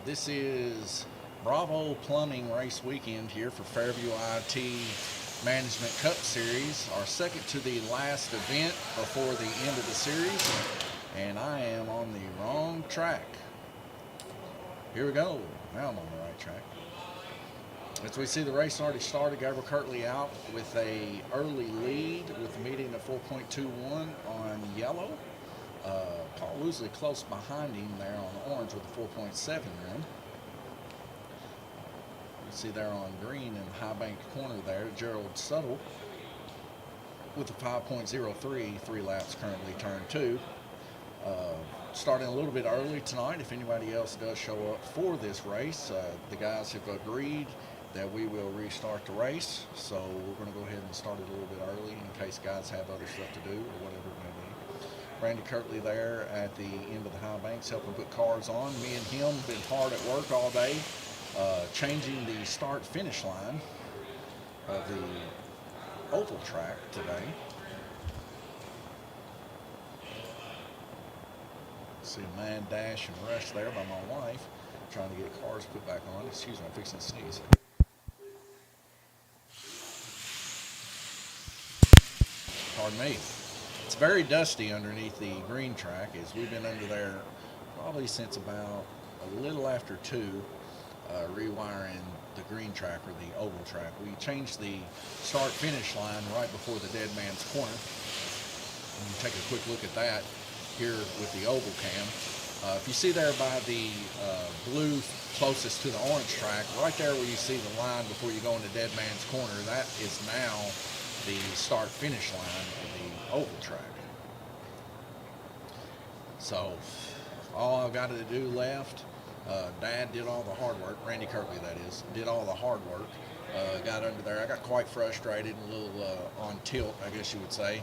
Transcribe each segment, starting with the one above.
This is Bravo Plumbing Race Weekend here for Fairview IT Management Cup Series, our second to the last event before the end of the series, and I am on the wrong track. Here we go. Now I'm on the right track. As we see, the race already started. Gabriel Kirtley out with a early lead with a median of 4.21 on yellow. Paul Woosley close behind him there on orange with a 4.7 run. You see there on green in the high bank corner there, Gerald Suttle with a 5.03, 3 laps currently turn 2. Starting a little bit early tonight. If anybody else does show up for this race, the guys have agreed that we will restart the race. So we're going to go ahead and start it a little bit early in case guys have other stuff to do or whatever it may be. Randy Kirtley there at the end of the high banks helping put cars on. Me and him been hard at work all day, changing the start-finish line of the oval track today. See a mad dash and rush there by my wife, trying to get cars put back on. Excuse me, I'm fixing to sneeze. Pardon me. It's very dusty underneath the green track, as we've been under there probably since about a little after 2, rewiring the green track or the oval track. We changed the start-finish line right before the dead man's corner. And you take a quick look at that here with the oval cam. If you see there by the blue closest to the orange track, right there where you see the line before you go into dead man's corner, that is now the start-finish line of the oval track. So all I've got to do left, Dad did all the hard work, Randy Kirtley that is, did all the hard work, got under there. I got quite frustrated, a little on tilt, I guess you would say,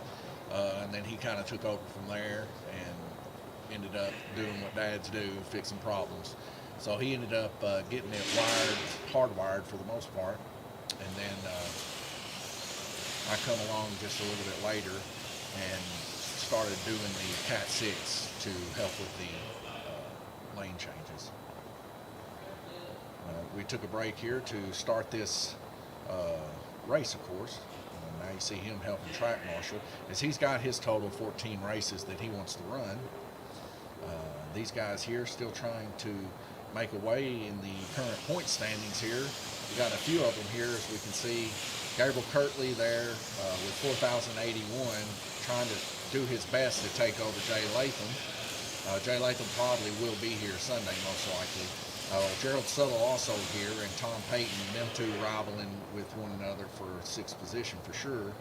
and then he kind of took over from there and ended up doing what dads do, fixing problems. So he ended up getting it hardwired for the most part, and then I come along just a little bit later and started doing the Cat 6 to help with the lane changes. We took a break here to start this race, of course. Now you see him helping track marshal, as he's got his total 14 races that he wants to run. These guys here still trying to make a way in the current point standings here. We got a few of them here, as we can see. Gabriel Kirtley there with 4,081, trying to do his best to take over Jay Latham. Jay Latham probably will be here Sunday, most likely. Gerald Suttle also here, and Tom Payton, them two rivaling with one another for 6th position for sure.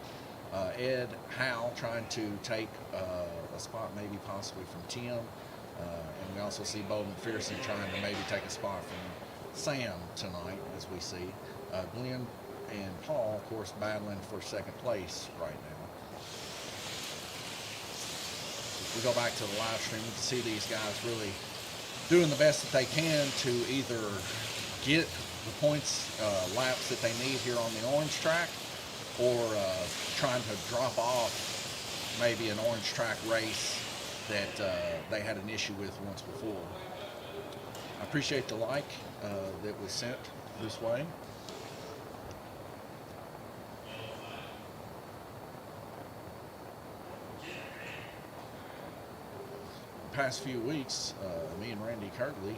Ed Howe trying to take a spot maybe possibly from Tim. And we also see Bo McPherson trying to maybe take a spot from Sam tonight, as we see. Glenn and Paul, of course, battling for 2nd place right now. If we go back to the live stream, we can see these guys really doing the best that they can to either get the points, laps that they need here on the orange track, or trying to drop off maybe an orange track race that they had an issue with once before. I appreciate the like that was sent this way. The past few weeks, me and Randy Kirtley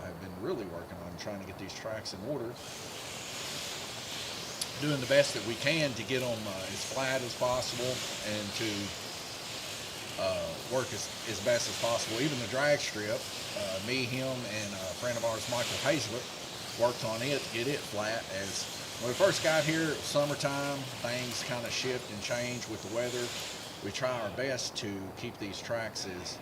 have been really working on trying to get these tracks in order, doing the best that we can to get them as flat as possible and to work as best as possible. Even the drag strip, me, him, and a friend of ours, Michael Hazlett, worked on it to get it flat. As when we first got here, summertime, things kind of shift and change with the weather. We try our best to keep these tracks as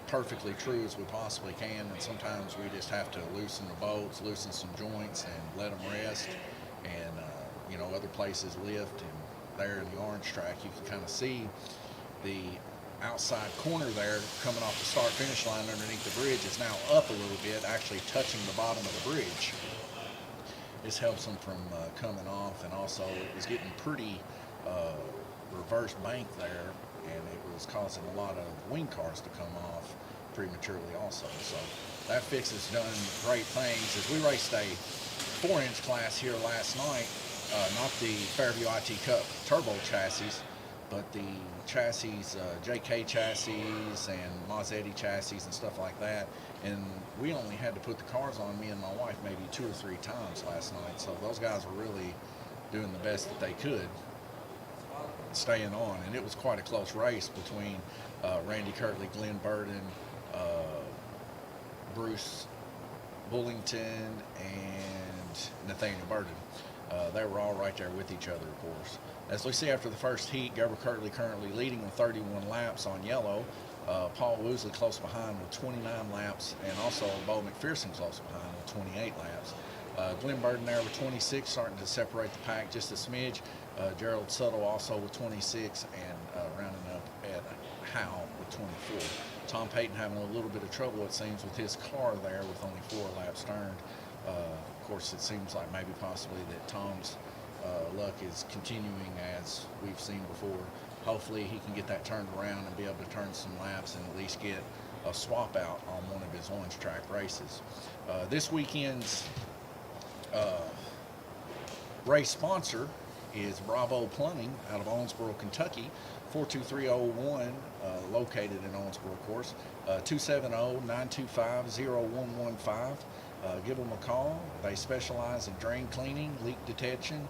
perfectly true as we possibly can, and sometimes we just have to loosen the bolts, loosen some joints, and let them rest. And other places lift. And there in the orange track, you can kind of see the outside corner there coming off the start-finish line underneath the bridge is now up a little bit, actually touching the bottom of the bridge. This helps them from coming off, and also it was getting pretty reverse bank there, and it was causing a lot of wing cars to come off prematurely also. So that fix has done great things. As we raced a 4-inch class here last night, not the Fairview IT Cup turbo chassis, but the chassis, JK chassis and Mazzetti chassis and stuff like that. And we only had to put the cars on, me and my wife, maybe 2 or 3 times last night. So those guys were really doing the best that they could, staying on. And it was quite a close race between Randy Kirtley, Glenn Burden, Bruce Bullington, and Nathaniel Burden. They were all right there with each other, of course. As we see after the first heat, Gerber Kirtley currently leading with 31 laps on yellow. Paul Woosley close behind with 29 laps, and also Bo McPherson close behind with 28 laps. Glenn Burden there with 26, starting to separate the pack just a smidge. Gerald Suttle also with 26, and rounding up at Howe with 24. Tom Payton having a little bit of trouble, it seems, with his car there with only 4 laps turned. Of course, it seems like maybe possibly that Tom's luck is continuing as we've seen before. Hopefully he can get that turned around and be able to turn some laps and at least get a swap out on one of his orange track races. This weekend's race sponsor is Bravo Plumbing out of Owensboro, Kentucky. 42301, located in Owensboro, of course. 270-925-0115. Give them a call. They specialize in drain cleaning, leak detection,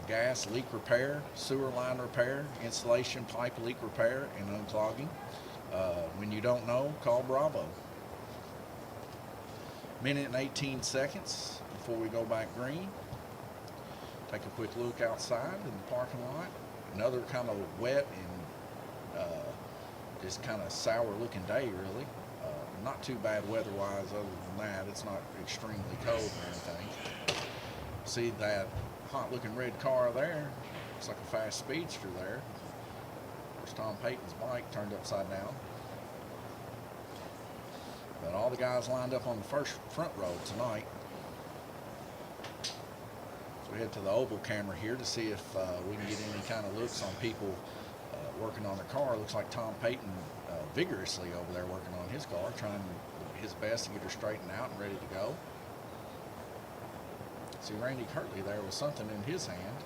gas leak repair, sewer line repair, installation pipe leak repair, and unclogging. When you don't know, call Bravo. Minute and 18 seconds before we go back green. Take a quick look outside in the parking lot. Another kind of wet and just kind of sour looking day, really. Not too bad weather-wise other than that. It's not extremely cold or anything. See that hot-looking red car there? Looks like a fast speedster there. Of course, Tom Payton's bike turned upside down. But all the guys lined up on the front row tonight. So we head to the oval camera here to see if we can get any kind of looks on people working on their car. Looks like Tom Payton vigorously over there working on his car, trying his best to get her straightened out and ready to go. See Randy Kirtley there with something in his hand.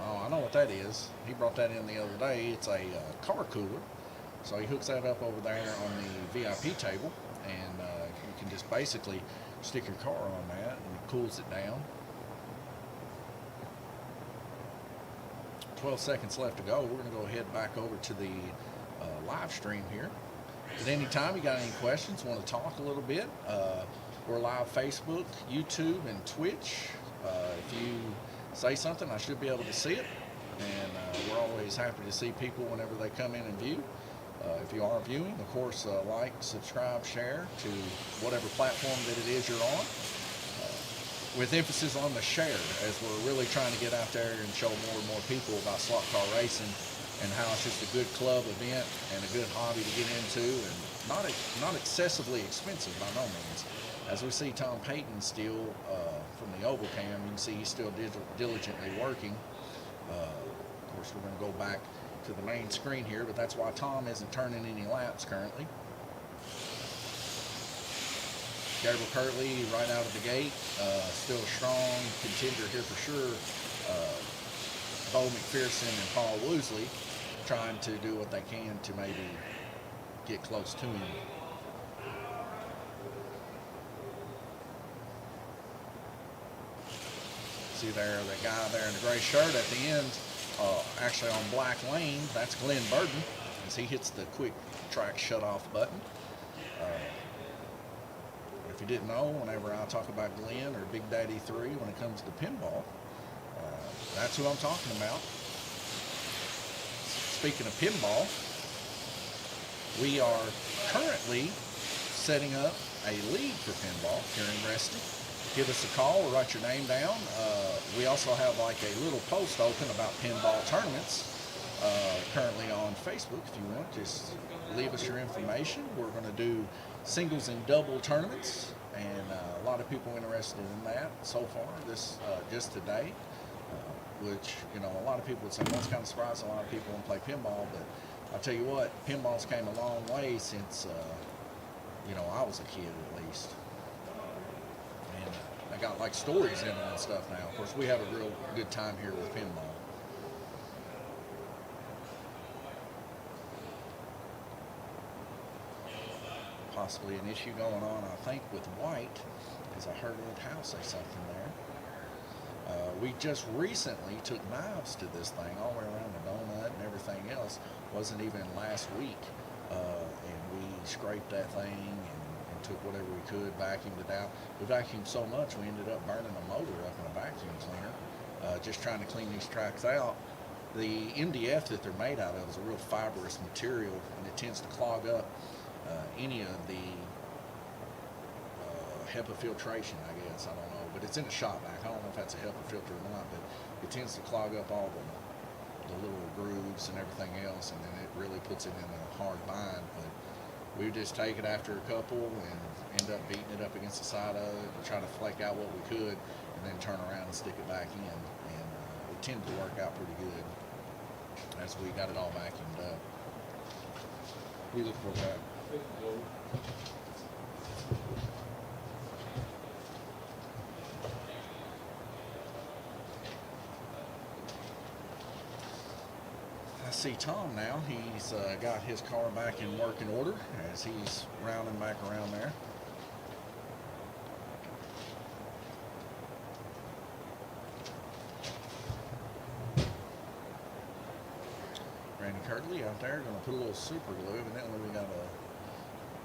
Oh, I know what that is. He brought that in the other day. It's a car cooler. So he hooks that up over there on the VIP table, and you can just basically stick your car on that and it cools it down. 12 seconds left to go. We're going to go ahead back over to the live stream here. At any time you got any questions, want to talk a little bit, we're live Facebook, YouTube, and Twitch. If you say something, I should be able to see it. And we're always happy to see people whenever they come in and view. If you are viewing, of course, like, subscribe, share to whatever platform that it is you're on. With emphasis on the share, as we're really trying to get out there and show more and more people about slot car racing and how it's just a good club event and a good hobby to get into, and not excessively expensive by no means. As we see Tom Payton still from the oval cam, you can see he's still diligently working. Of course, we're going to go back to the main screen here, but that's why Tom isn't turning any laps currently. Gabriel Kirtley right out of the gate, still a strong contender here for sure. Bo McPherson and Paul Woosley trying to do what they can to maybe get close to him. See there, that guy there in the gray shirt at the end, actually on black lane, that's Glenn Burden as he hits the quick track shut-off button. If you didn't know, whenever I talk about Glenn or Big Daddy 3 when it comes to pinball, that's who I'm talking about. Speaking of pinball, we are currently setting up a league for pinball here in Reston. Give us a call or write your name down. We also have like a little post open about pinball tournaments currently on Facebook. If you want, just leave us your information. We're going to do singles and double tournaments, and a lot of people interested in that so far this just today, which, you know, a lot of people would say, well, it's kind of surprising a lot of people want to play pinball, but I'll tell you what, pinball's came a long way since I was a kid at least. And I got like stories in them and stuff now. Of course, we have a real good time here with pinball. Possibly an issue going on, I think, with white, as I heard Ed Howe say something there. We just recently took knives to this thing all the way around the donut and everything else. Wasn't even last week. And we scraped that thing and took whatever we could, vacuumed it out. We vacuumed so much we ended up burning a motor up in a vacuum cleaner, just trying to clean these tracks out. The MDF that they're made out of is a real fibrous material, and it tends to clog up any of the HEPA filtration, I guess. I don't know, but it's in a shop vac. I don't know if that's a HEPA filter or not, but it tends to clog up all the little grooves and everything else, and then it really puts it in a hard bind. But we would just take it after a couple and end up beating it up against the side of it and try to flake out what we could, and then turn around and stick it back in. And it tended to work out pretty good as we got it all vacuumed up. We look for that. I see Tom now. He's got his car back in working order as he's rounding back around there. Randy Kirtley out there going to put a little super glue. Evidently we got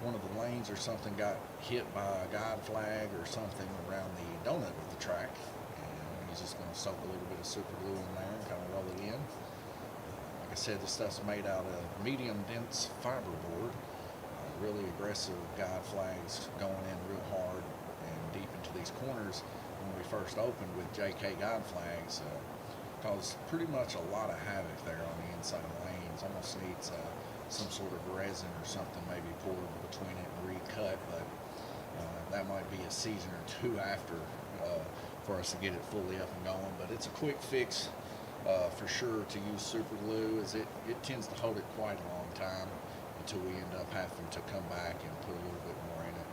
one of the lanes or something got hit by a guide flag or something around the donut of the track. And he's just going to soak a little bit of super glue in there and kind of roll it in. Like I said, this stuff's made out of medium dense fiberboard. Really aggressive guide flags going in real hard and deep into these corners. When we first opened with JK guide flags, caused pretty much a lot of havoc there on the inside lanes. Almost needs some sort of resin or something maybe poured between it and recut, but that might be a season or two after for us to get it fully up and going. But it's a quick fix for sure to use super glue, as it tends to hold it quite a long time until we end up having to come back and put a little bit more in it.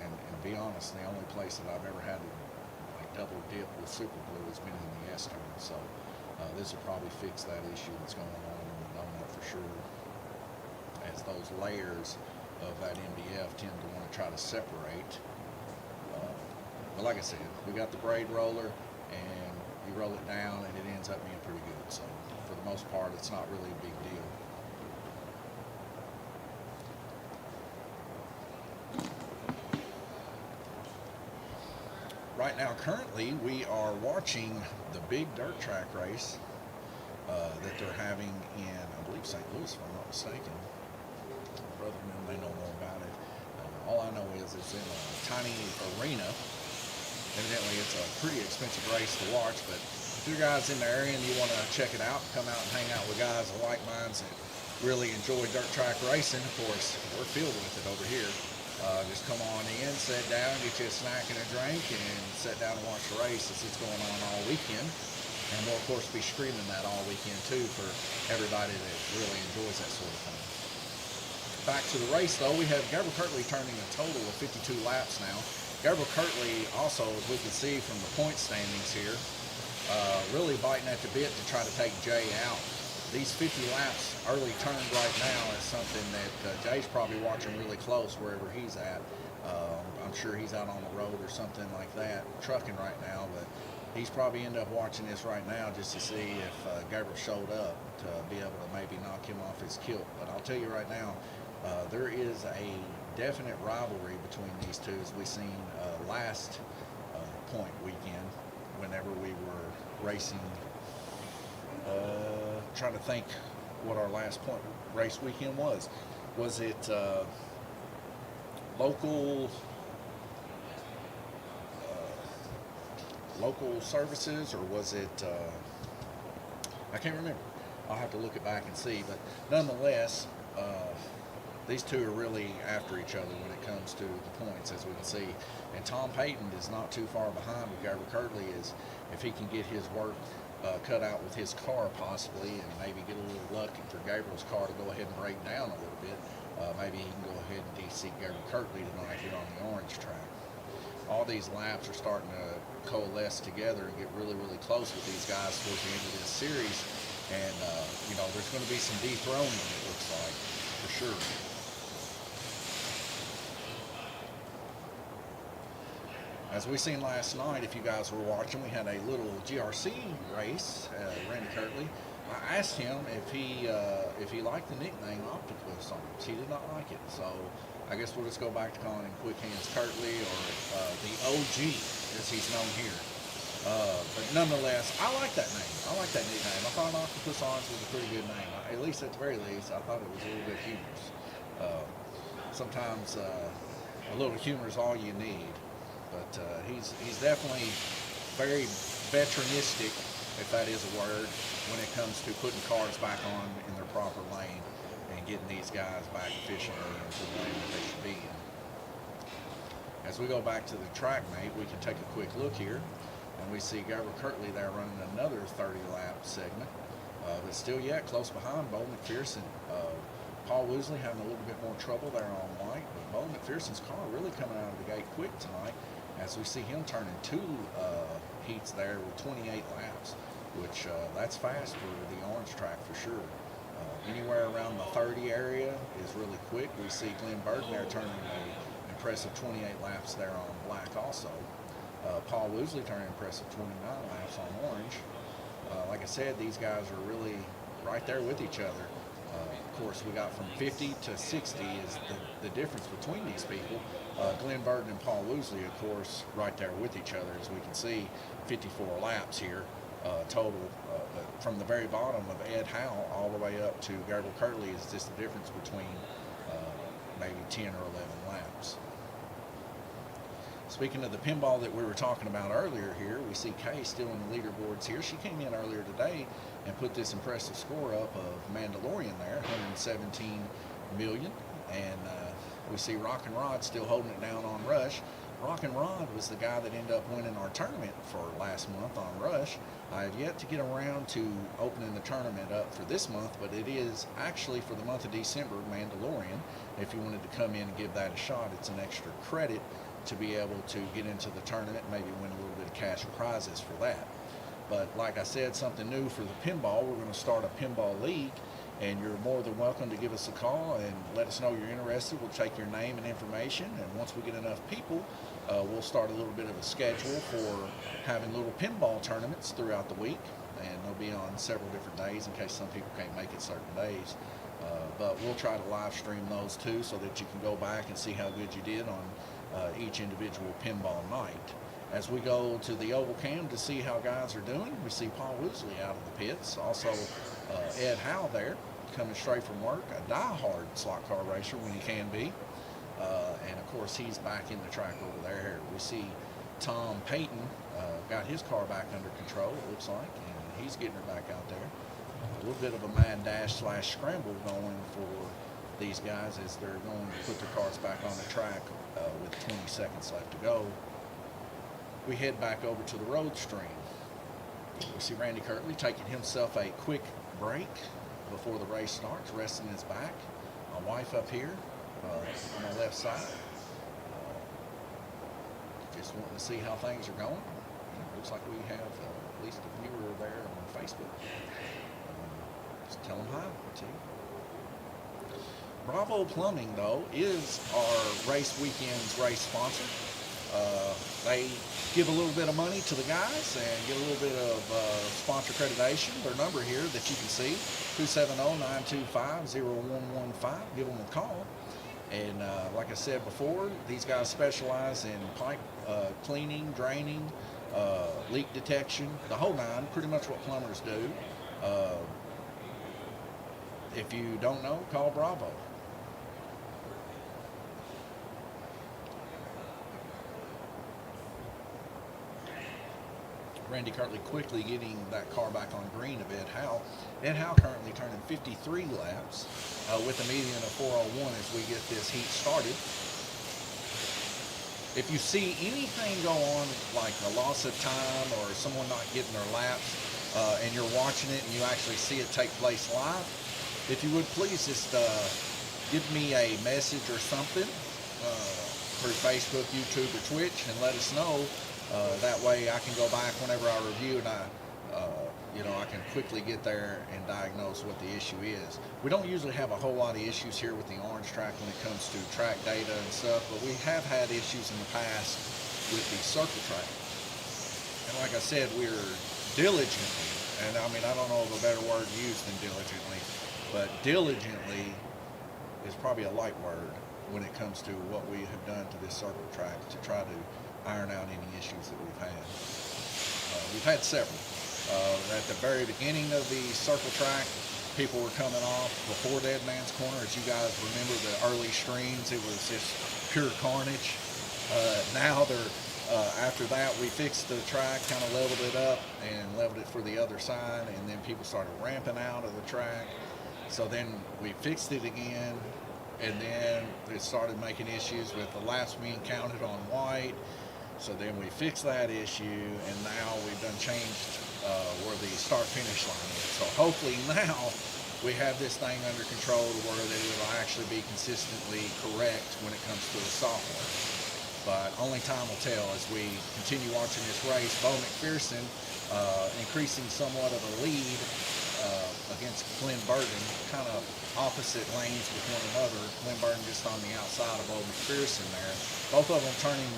And to be honest, the only place that I've ever had to double dip with super glue has been in the S-turn, so this will probably fix that issue that's going on in the donut for sure, as those layers of that MDF tend to want to try to separate. But like I said, we got the braid roller, and you roll it down and it ends up being pretty good, so for the most part it's not really a big deal. Right now, currently, we are watching the big dirt track race that they're having in, I believe, St. Louis, if I'm not mistaken. Brother may know more about it. All I know is it's in a tiny arena. Evidently, it's a pretty expensive race to watch, but if you guys in the area and you want to check it out, come out and hang out with guys of like minds that really enjoy dirt track racing. Of course, we're filled with it over here. Just come on in, sit down, get you a snack and a drink, and sit down and watch the race as it's going on all weekend. And we'll, of course, be streaming that all weekend, too, for everybody that really enjoys that sort of thing. Back to the race, though, we have Gabriel Kirtley turning a total of 52 laps now. Gabriel Kirtley also, as we can see from the point standings here, really biting at the bit to try to take Jay out. These 50 laps early turned right now is something that Jay's probably watching really close wherever he's at. I'm sure he's out on the road or something like that, trucking right now, but he's probably end up watching this right now just to see if Gabriel showed up to be able to maybe knock him off his kilt. But I'll tell you right now, there is a definite rivalry between these two, as we seen last point weekend whenever we were racing. Trying to think what our last point race weekend was. Was it local services, or was it I can't remember. I'll have to look it back and see, but nonetheless, these two are really after each other when it comes to the points, as we can see. And Tom Payton is not too far behind with Gabriel Kirtley, is if he can get his work cut out with his car possibly, and maybe get a little lucky for Gabriel's car to go ahead and break down a little bit. Maybe he can go ahead and DC Gary Kirtley tonight here on the orange track. All these laps are starting to coalesce together and get really, really close with these guys towards the end of this series. And, there's going to be some dethroning, it looks like, for sure. As we seen last night, if you guys were watching, we had a little GRC race, Randy Kirtley. I asked him if he liked the nickname Octopus on him. He did not like it, so I guess we'll just go back to calling him Quick Hands Kirtley, or the OG, as he's known here. But nonetheless, I like that name. I like that nickname. I thought Octopus Orange was a pretty good name. At least at the very least, I thought it was a little bit humorous. Sometimes a little humor is all you need. But he's definitely very veteраnistic, if that is a word, when it comes to putting cars back on in their proper lane and getting these guys back efficiently into the lane that they should be in. As we go back to the track mate, we can take a quick look here, and we see Gabriel Kirtley there running another 30-lap segment, but still yet close behind Bo McPherson. Paul Woosley having a little bit more trouble there on white, but Bo McPherson's car really coming out of the gate quick tonight, as we see him turning 2 heats there with 28 laps, which that's fast for the orange track for sure. Anywhere around the 30 area is really quick. We see Glenn Burton there turning an impressive 28 laps there on black also. Paul Woosley turning impressive 29 laps on orange. Like I said, these guys are really right there with each other. Of course, we got from 50 to 60 is the difference between these people. Glenn Burton and Paul Woosley, of course, right there with each other, as we can see, 54 laps here total. But from the very bottom of Ed Howe all the way up to Gabriel Kirtley is just the difference between maybe 10 or 11 laps. Speaking of the pinball that we were talking about earlier here, we see Kay still in the leaderboards here. She came in earlier today and put this impressive score up of Mandalorian there, 117 million. And we see Rock and Rod still holding it down on Rush. Rock and Rod was the guy that ended up winning our tournament for last month on Rush. I have yet to get around to opening the tournament up for this month, but it is actually for the month of December, Mandalorian. If you wanted to come in and give that a shot, it's an extra credit to be able to get into the tournament, maybe win a little bit of cash prizes for that. But like I said, something new for the pinball, we're going to start a pinball league, and you're more than welcome to give us a call and let us know you're interested. We'll take your name and information, and once we get enough people, we'll start a little bit of a schedule for having little pinball tournaments throughout the week, and they'll be on several different days in case some people can't make it certain days. But we'll try to live stream those too, so that you can go back and see how good you did on each individual pinball night. As we go to the oval cam to see how guys are doing, we see Paul Woosley out of the pits. Also Ed Howe there, coming straight from work, a die-hard slot car racer when he can be. And of course he's back in the track over there. We see Tom Payton got his car back under control, it looks like, and he's getting her back out there. A little bit of a mad dash / scramble going for these guys as they're going to put their cars back on the track with 20 seconds left to go. We head back over to the road stream. We see Randy Kirtley taking himself a quick break before the race starts, resting his back. My wife up here on my left side, just wanting to see how things are going. Looks like we have at least a viewer there on Facebook. Just tell them hi to you. Bravo Plumbing, though, is our race weekend's race sponsor. They give a little bit of money to the guys and get a little bit of sponsor accreditation. Their number here that you can see, 270-925-0115. Give them a call. And like I said before, these guys specialize in pipe cleaning, draining, leak detection, the whole nine, pretty much what plumbers do. If you don't know, call Bravo. Randy Kirtley quickly getting that car back on green of Ed Howe. Ed Howe currently turning 53 laps with a median of 4:01 as we get this heat started. If you see anything go on, like a loss of time or someone not getting their laps, and you're watching it and you actually see it take place live, if you would please just give me a message or something through Facebook, YouTube, or Twitch, and let us know. That way I can go back whenever I review, and I can quickly get there and diagnose what the issue is. We don't usually have a whole lot of issues here with the orange track when it comes to track data and stuff, but we have had issues in the past with the circle track. And like I said, we're diligently, and I mean, I don't know of a better word to use than diligently, but diligently is probably a light word when it comes to what we have done to this circle track to try to iron out any issues that we've had. We've had several. At the very beginning of the circle track, people were coming off before Dead Man's Corner. As you guys remember the early streams, it was just pure carnage. Now after that, we fixed the track, kind of leveled it up and leveled it for the other side, and then people started ramping out of the track. So then we fixed it again, and then it started making issues with the laps being counted on white. So then we fixed that issue, and now we've done changed where the start-finish line is. So hopefully now we have this thing under control to where that it'll actually be consistently correct when it comes to the software. But only time will tell as we continue watching this race. Bo McPherson increasing somewhat of a lead against Glenn Burton, kind of opposite lanes with one another. Glenn Burton just on the outside of Bo McPherson there. Both of them turning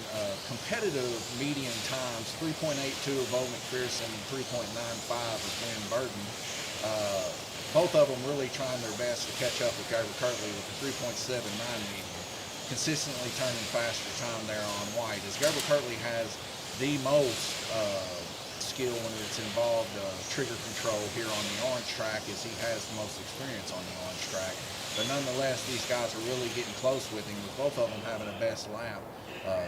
competitive median times, 3.82 of Bo McPherson and 3.95 of Glenn Burton. Both of them really trying their best to catch up with Gabriel Kirtley with the 3.79 median. Consistently turning faster time there on white, as Gabriel Kirtley has the most skill when it's involved trigger control here on the orange track, as he has the most experience on the orange track. But nonetheless, these guys are really getting close with him, with both of them having a best lap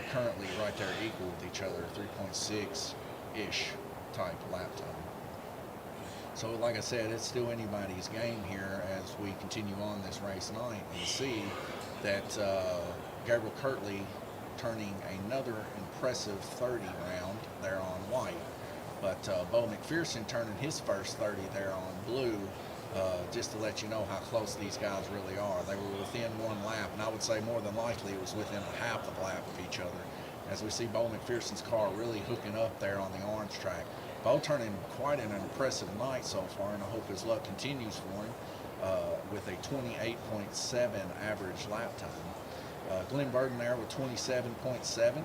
currently right there equal with each other, 3.6-ish type lap time. So like I said, it's still anybody's game here as we continue on this race night and see that Gabriel Kirtley turning another impressive 30 round there on white. But Bo McPherson turning his first 30 there on blue, just to let you know how close these guys really are. They were within one lap, and I would say more than likely it was within a half a lap of each other. As we see Bo McPherson's car really hooking up there on the orange track. Bo turning quite an impressive night so far, and I hope his luck continues for him. With a 28.7 average lap time. Glenn Burton there with 27.7.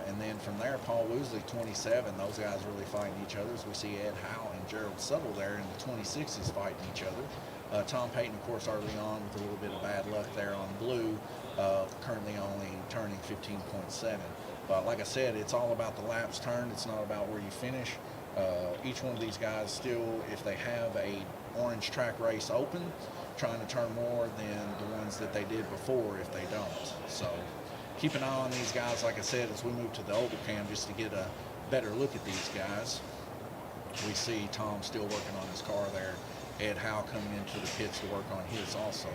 And then from there, Paul Woosley, 27. Those guys really fighting each other. As we see Ed Howe and Gerald Suttle there in the 26s fighting each other. Tom Payton, of course, early on with a little bit of bad luck there on blue. Currently only turning 15.7. But like I said, it's all about the laps turned. It's not about where you finish. Each one of these guys still, if they have a orange track race open, trying to turn more than the ones that they did before if they don't. So keep an eye on these guys, like I said, as we move to the oval cam just to get a better look at these guys. We see Tom still working on his car there. Ed Howe coming into the pits to work on his also.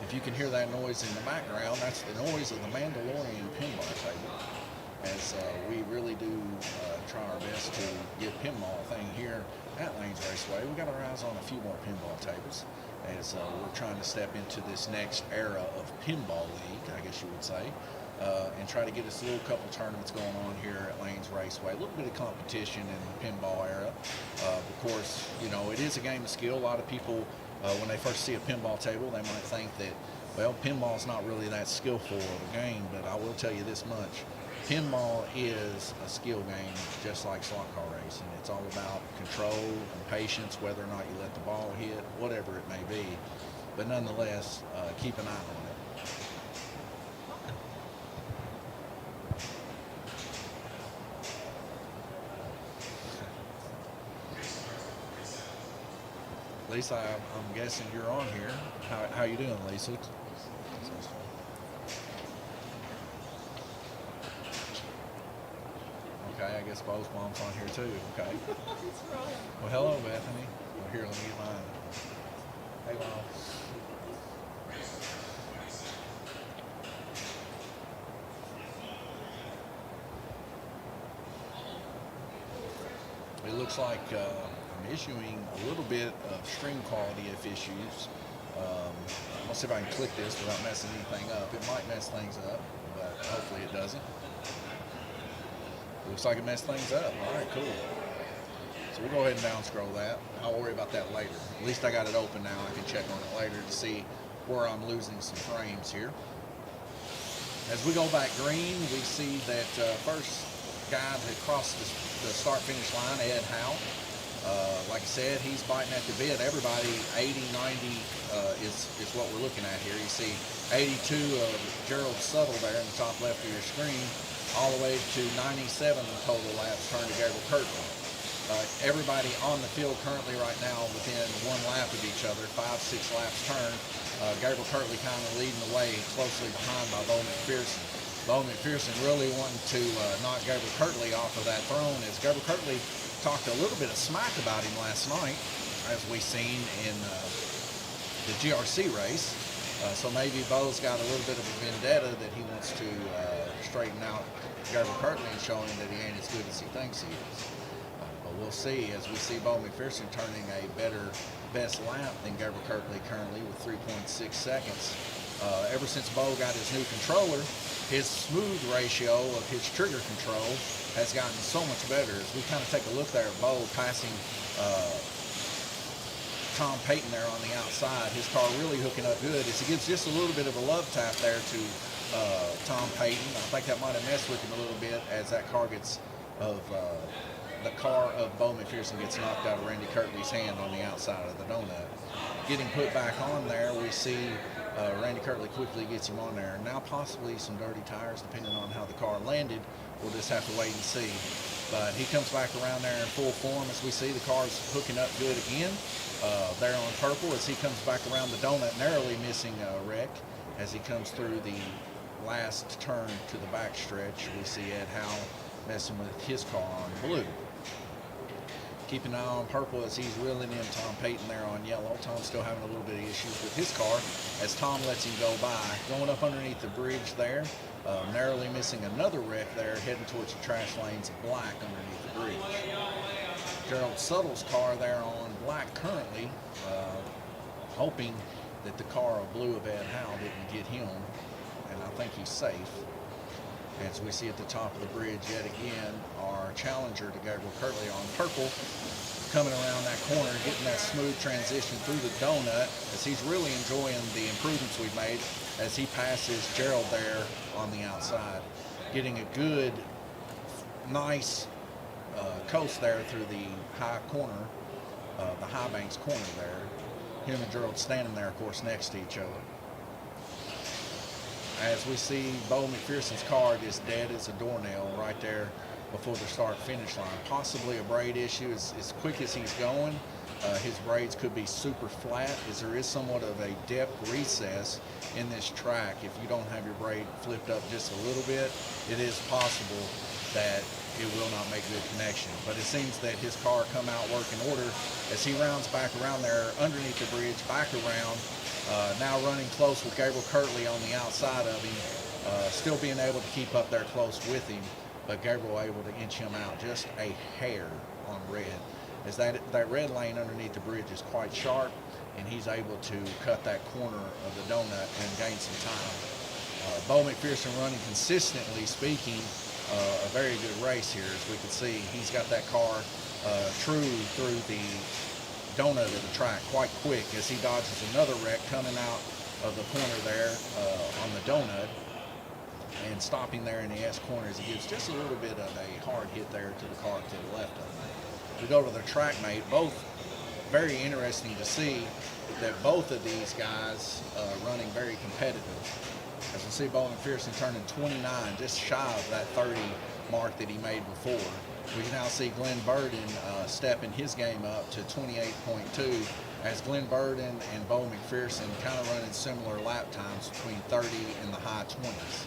If you can hear that noise in the background, that's the noise of the Mandalorian pinball table. As we really do try our best to get pinball thing here at Lanes Raceway. We got our eyes on a few more pinball tables as we're trying to step into this next era of pinball league, I guess you would say, and try to get us a little couple tournaments going on here at Lanes Raceway. A little bit of competition in the pinball era. Of course, you know, it is a game of skill. A lot of people, when they first see a pinball table, they might think that, well, pinball's not really that skillful of a game, but I will tell you this much. Pinball is a skill game, just like slot car racing. It's all about control and patience, whether or not you let the ball hit, whatever it may be. But nonetheless, keep an eye on it. Lisa, I'm guessing you're on here. How you doing, Lisa? Okay, I guess Bo's mom's on here too. Okay. Well, hello, Bethany. Well, here, let me get mine. Hey, Mom. It looks like I'm issuing a little bit of stream quality issues Let's see if I can click this without messing anything up. It might mess things up, but hopefully it doesn't. Looks like it messed things up. All right, cool. So we'll go ahead and down scroll that. I'll worry about that later. At least I got it open now. I can check on it later to see where I'm losing some frames here. As we go back green, we see that first guy that crossed the start-finish line, Ed Howe. Like I said, he's biting at the bit. Everybody, 80, 90 is what we're looking at here. You see 82 of Gerald Suttle there in the top left of your screen, all the way to 97 total laps turned to Gabriel Kirtley. Everybody on the field currently right now within one lap of each other, 5-6 laps turned. Gabriel Kirtley kind of leading the way, closely behind by Bo McPherson. Bo McPherson really wanting to knock Gabriel Kirtley off of that throne, as Gabriel Kirtley talked a little bit of smack about him last night, as we seen in the GRC race. So maybe Bo's got a little bit of a vendetta that he wants to straighten out Gabriel Kirtley and show him that he ain't as good as he thinks he is. But we'll see, as we see Bo McPherson turning a better best lap than Gabriel Kirtley currently with 3.6 seconds. Ever since Bo got his new controller, his smooth ratio of his trigger control has gotten so much better. As we kind of take a look there at Bo passing Tom Payton there on the outside, his car really hooking up good as he gives just a little bit of a love tap there to Tom Payton. I think that might have messed with him a little bit, as that car gets the car of Bo McPherson gets knocked out of Randy Kirtley's hand on the outside of the donut. Getting put back on there, we see Randy Kirtley quickly gets him on there. Now possibly some dirty tires, depending on how the car landed. We'll just have to wait and see. But he comes back around there in full form. As we see, the car's hooking up good again. There on purple, as he comes back around the donut, narrowly missing a wreck. As he comes through the last turn to the back stretch, we see Ed Howe messing with his car on blue. Keep an eye on purple as he's reeling in Tom Payton there on yellow. Tom's still having a little bit of issues with his car as Tom lets him go by. Going up underneath the bridge there, narrowly missing another wreck there, heading towards the trash lanes of black underneath the bridge. Gerald Suttle's car there on black currently, hoping that the car of blue of Ed Howe didn't get him, and I think he's safe. As we see at the top of the bridge yet again, our challenger to Gabriel Kirtley on purple, coming around that corner, getting that smooth transition through the donut, as he's really enjoying the improvements we've made as he passes Gerald there on the outside. Getting a good, nice coast there through the high corner, the high banks corner there. Him and Gerald standing there, of course, next to each other. As we see Bo McPherson's car just dead as a doornail right there before the start-finish line. Possibly a braid issue. As quick as he's going, his braids could be super flat, as there is somewhat of a depth recess in this track. If you don't have your braid flipped up just a little bit, it is possible that it will not make good connection. But it seems that his car come out working order as he rounds back around there underneath the bridge, back around. Now running close with Gabriel Kirtley on the outside of him, still being able to keep up there close with him, but Gabriel able to inch him out just a hair on red, as that red lane underneath the bridge is quite sharp, and he's able to cut that corner of the donut and gain some time. Bo McPherson running consistently speaking a very good race here. As we can see, he's got that car true through the donut of the track quite quick, as he dodges another wreck coming out of the corner there on the donut, and stopping there in the S corner as he gives just a little bit of a hard hit there to the car to the left of him. We go to the track mate, both very interesting to see that both of these guys running very competitive. As we see Bo McPherson turning 29, just shy of that 30 mark that he made before. We can now see Glenn Burden stepping his game up to 28.2, as Glenn Burden and Bo McPherson kind of running similar lap times between 30 and the high 20s.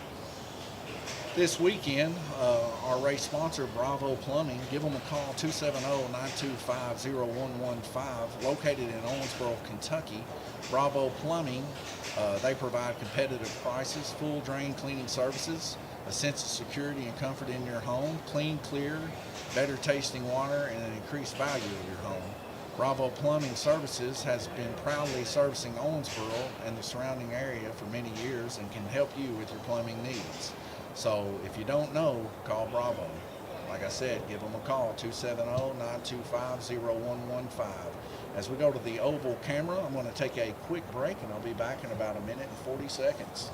This weekend, our race sponsor, Bravo Plumbing, give them a call, 270-925-0115, located in Owensboro, Kentucky. Bravo Plumbing, they provide competitive prices, full drain cleaning services, a sense of security and comfort in your home, clean, clear, better tasting water, and an increased value of your home. Bravo Plumbing Services has been proudly servicing Owensboro and the surrounding area for many years and can help you with your plumbing needs. So if you don't know, call Bravo. Like I said, give them a call, 270-925-0115. As we go to the oval camera, I'm going to take a quick break and I'll be back in about a minute and 40 seconds.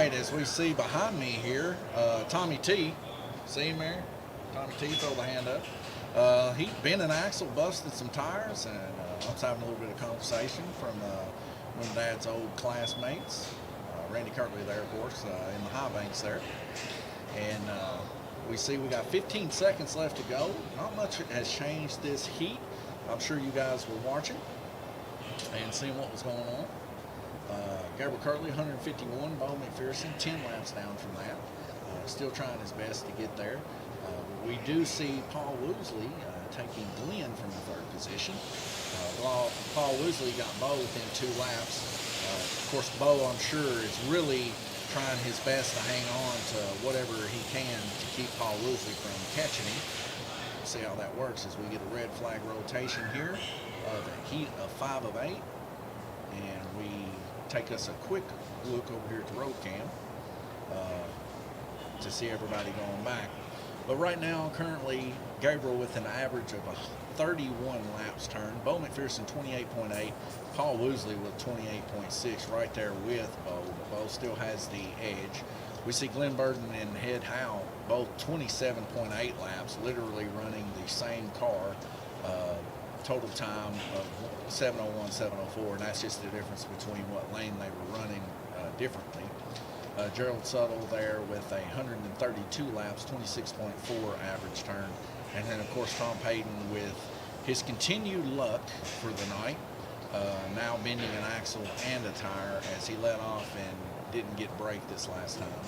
right, as we see behind me here, Tommy T. See him there? Tommy T, throw the hand up. He bent an axle, busted some tires, and I was having a little bit of conversation from one of Dad's old classmates, Randy Kirtley there, of course, in the high banks there. And we see we got 15 seconds left to go. Not much has changed this heat. I'm sure you guys were watching and seeing what was going on. Gabriel Kirtley, 151, Bo McPherson, 10 laps down from that. Still trying his best to get there. We do see Paul Woosley taking Glenn from the third position. Paul Woosley got Bo within 2 laps. Of course, Bo, I'm sure, is really trying his best to hang on to whatever he can to keep Paul Woosley from catching him. See how that works as we get a red flag rotation here of a heat of 5 of 8. And we take us a quick look over here at the road cam to see everybody going back. But right now, currently, Gabriel with an average of 31 laps turned. Bo McPherson, 28.8. Paul Woosley with 28.6 right there with Bo. Bo still has the edge. We see Glenn Burden and Head Howe both 27.8 laps, literally running the same car. Total time of 7:01, 7:04, and that's just the difference between what lane they were running differently. Gerald Suttle there with 132 laps, 26.4 average turn. And then, of course, Tom Payton with his continued luck for the night, now bending an axle and a tire as he let off and didn't get brake this last time.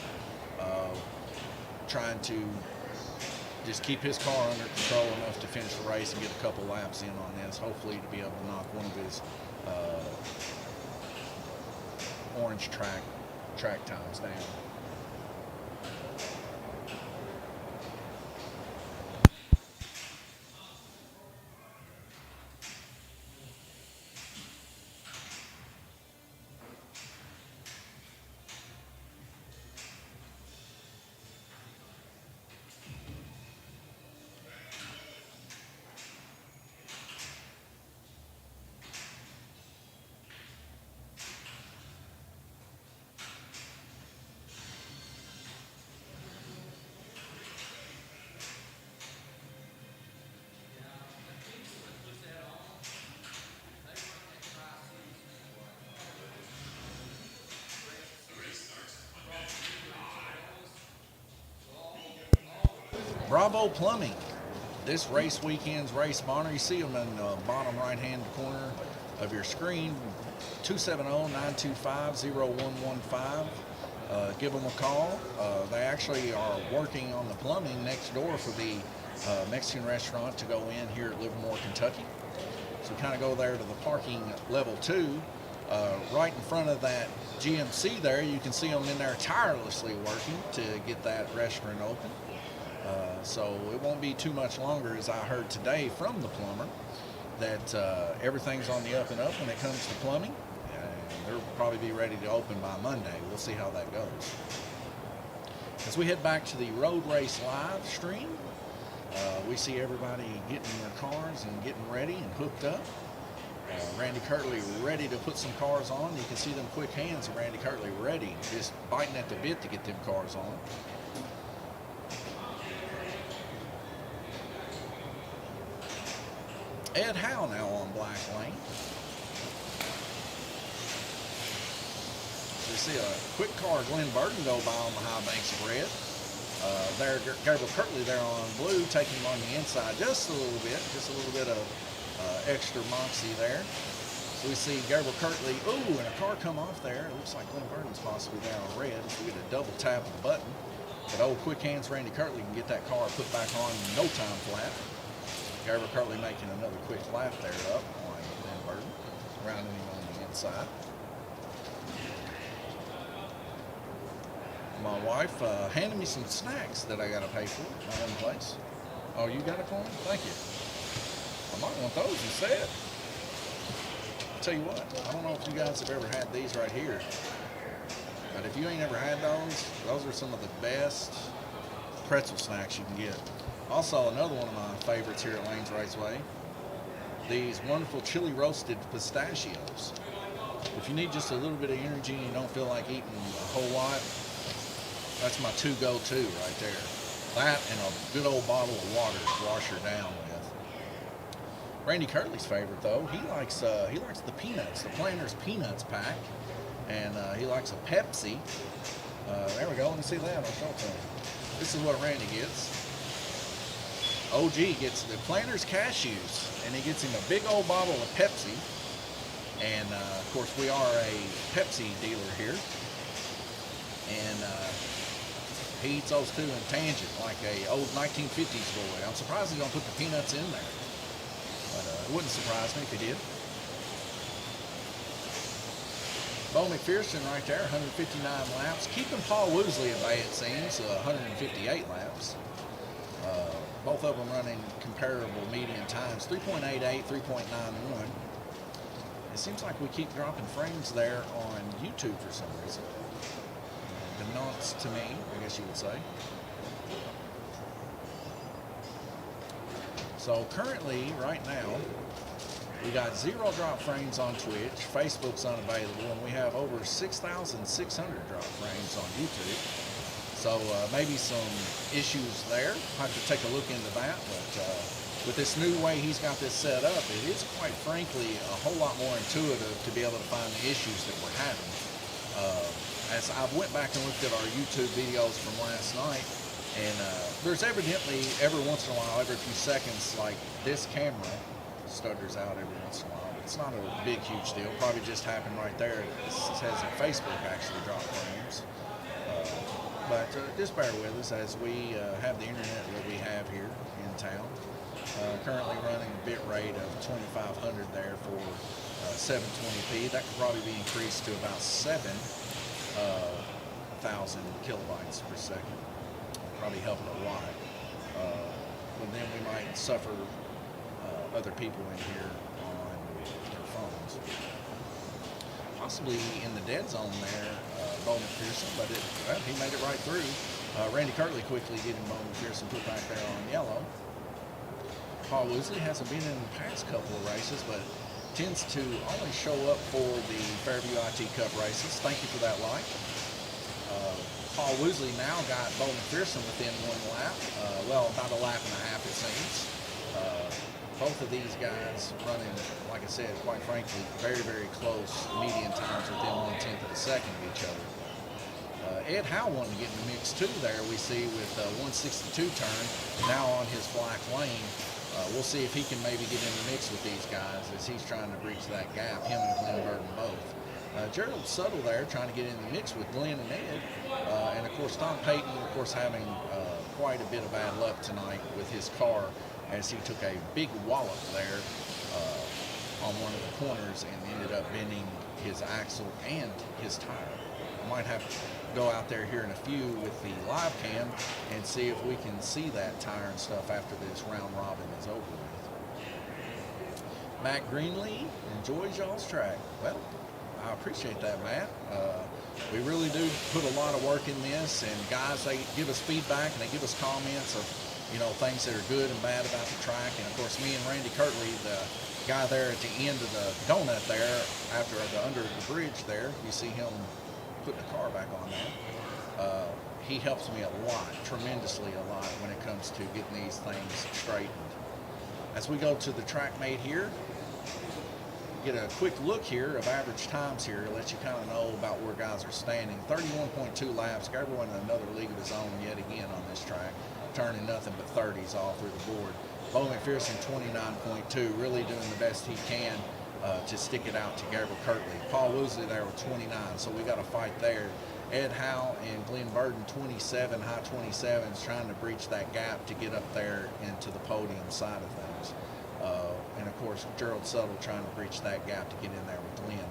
Trying to just keep his car under control enough to finish the race and get a couple laps in on this, hopefully to be able to knock one of his orange track times down. Bravo Plumbing, this race weekend's race sponsor. You see them in the bottom right-hand corner of your screen, 270-925-0115. Give them a call. They actually are working on the plumbing next door for the Mexican restaurant to go in here at Livermore, Kentucky. So kind of go there to the parking level 2. Right in front of that GMC there, you can see them in there tirelessly working to get that restaurant open. So it won't be too much longer, as I heard today from the plumber, that everything's on the up and up when it comes to plumbing. They'll probably be ready to open by Monday. We'll see how that goes. As we head back to the Road Race live stream, we see everybody getting in their cars and getting ready and hooked up. Randy Kirtley ready to put some cars on. You can see them quick hands of Randy Kirtley ready, just biting at the bit to get them cars on. Ed Howe now on black lane. We see a quick car, Glenn Burden, go by on the high banks of red. There, Gabriel Kirtley there on blue, taking him on the inside just a little bit of extra moxie there. So we see Gabriel Kirtley, ooh, and a car come off there. It looks like Glenn Burden's possibly there on red. So we get a double tap of the button. But old quick hands Randy Kirtley can get that car put back on in no time flat. Gabriel Kirtley making another quick lap there up on Glenn Burden, rounding him on the inside. My wife handed me some snacks that I got to pay for at my own place. Oh, you got it for me? Thank you. I might want those instead. I'll tell you what, I don't know if you guys have ever had these right here, but if you ain't ever had those are some of the best pretzel snacks you can get. Also, another one of my favorites here at Lanes Raceway, these wonderful chili roasted pistachios. If you need just a little bit of energy and you don't feel like eating a whole lot, That's my two go-to right there. That and a good old bottle of water to wash her down with. Randy Curley's favorite though, he likes the peanuts, the Planters Peanuts pack, and he likes a Pepsi. There we go. Let me see that. I'll show it to him. This is what Randy gets. OG gets the Planters Cashews, and he gets him a big old bottle of Pepsi. And of course, we are a Pepsi dealer here, and he eats those too in tangent, like a old 1950s boy. I'm surprised he don't put the peanuts in there, but it wouldn't surprise me if he did. Bo McPherson right there, 159 laps. Keeping Paul Woosley at bay, it seems, 158 laps. Both of them running comparable median times, 3.88, 3.91. It seems like we keep dropping frames there on YouTube for some reason. Unbeknownst to me, I guess you would say. So currently, right now, we got 0 drop frames on Twitch, Facebook's unavailable, and we have over 6,600 drop frames on YouTube. So maybe some issues there. I'll have to take a look into that, but with this new way he's got this set up, it is quite frankly a whole lot more intuitive to be able to find the issues that we're having. As I went back and looked at our YouTube videos from last night, and there's evidently every once in a while, every few seconds, like this camera stutters out every once in a while. It's not a big, huge deal. Probably just happened right there. It says that Facebook actually dropped frames. But just bear with us as we have the internet that we have here in town. Currently running a bit rate of 2,500 there for 720p. That could probably be increased to about 7,000 kilobytes per second. Probably help it a lot. But then we might suffer other people in here on their phones. Possibly in the dead zone there, Bo McPherson, but he made it right through. Randy Curley quickly getting Bo McPherson put back there on yellow. Paul Woosley hasn't been in the past couple of races, but tends to only show up for the Fairview IT Cup races. Thank you for that like. Paul Woosley now got Bo McPherson within 1 lap. Well, about a lap and a half it seems. Both of these guys running, like I said, quite frankly, very, very close median times within 1/10 of a second of each other. Ed Howe wanted to get in the mix too there, we see, with 162 turn, now on his black lane. We'll see if he can maybe get in the mix with these guys as he's trying to breach that gap, him and Glenn Burton both. Gerald Suttle there trying to get in the mix with Glenn and Ed. And of course, Tom Payton, of course, having quite a bit of bad luck tonight with his car as he took a big wallop there on one of the corners and ended up bending his axle and his tire. I might have to go out there here in a few with the live cam and see if we can see that tire and stuff after this round robin is over with. Matt Greenlee enjoys y'all's track. Well, I appreciate that, Matt. We really do put a lot of work in this, and guys, they give us feedback and they give us comments of, you know, things that are good and bad about the track. And of course, me and Randy Curtley, the guy there at the end of the donut there, after under the bridge there, you see him putting the car back on there. He helps me a lot, tremendously a lot, when it comes to getting these things straightened. As we go to the track mate here, get a quick look here of average times here, let you kind of know about where guys are standing. 31.2 laps, everyone in another league of his own yet again on this track, turning nothing but 30s all through the board. Bo McPherson 29.2, really doing the best he can to stick it out to Gabriel Kirtley. Paul Woosley there with 29, so we got a fight there. Ed Howe and Glenn Burton 27, high 27s, trying to breach that gap to get up there into the podium side of things. And of course, Gerald Suttle trying to breach that gap to get in there with Glenn.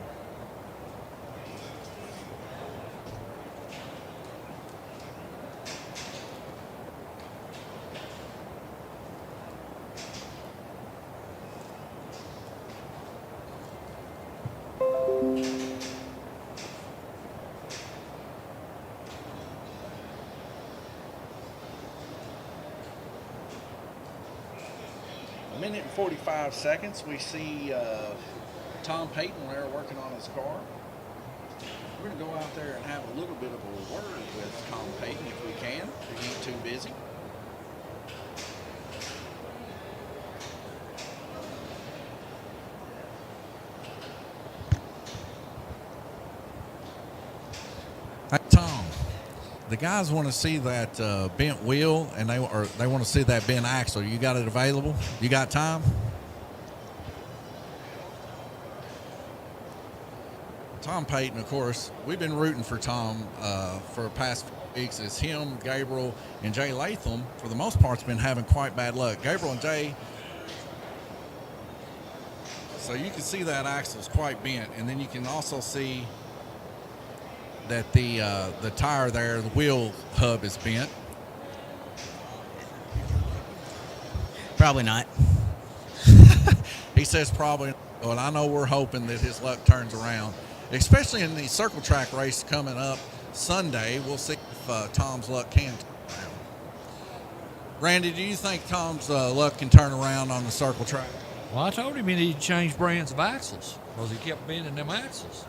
Minute and 45 seconds. We see Tom Payton there working on his car. We're going to go out there and have a little bit of a word with Tom Payton if we can. He ain't too busy. Hey, Tom, the guys want to see that bent wheel, and they want to see that bent axle. You got it available? You got time? Tom Payton, of course, we've been rooting for Tom for the past few weeks. It's him, Gabriel, and Jay Latham, for the most part, has been having quite bad luck. Gabriel and Jay, so you can see that axle is quite bent, and then you can also see that the tire there, the wheel hub is bent. Probably not. He says probably not. Well, I know we're hoping that his luck turns around, especially in the circle track race coming up Sunday. We'll see if Tom's luck can turn around. Randy, do you think Tom's luck can turn around on the circle track? Well, I told him he needed to change brands of axles because he kept bending them axles.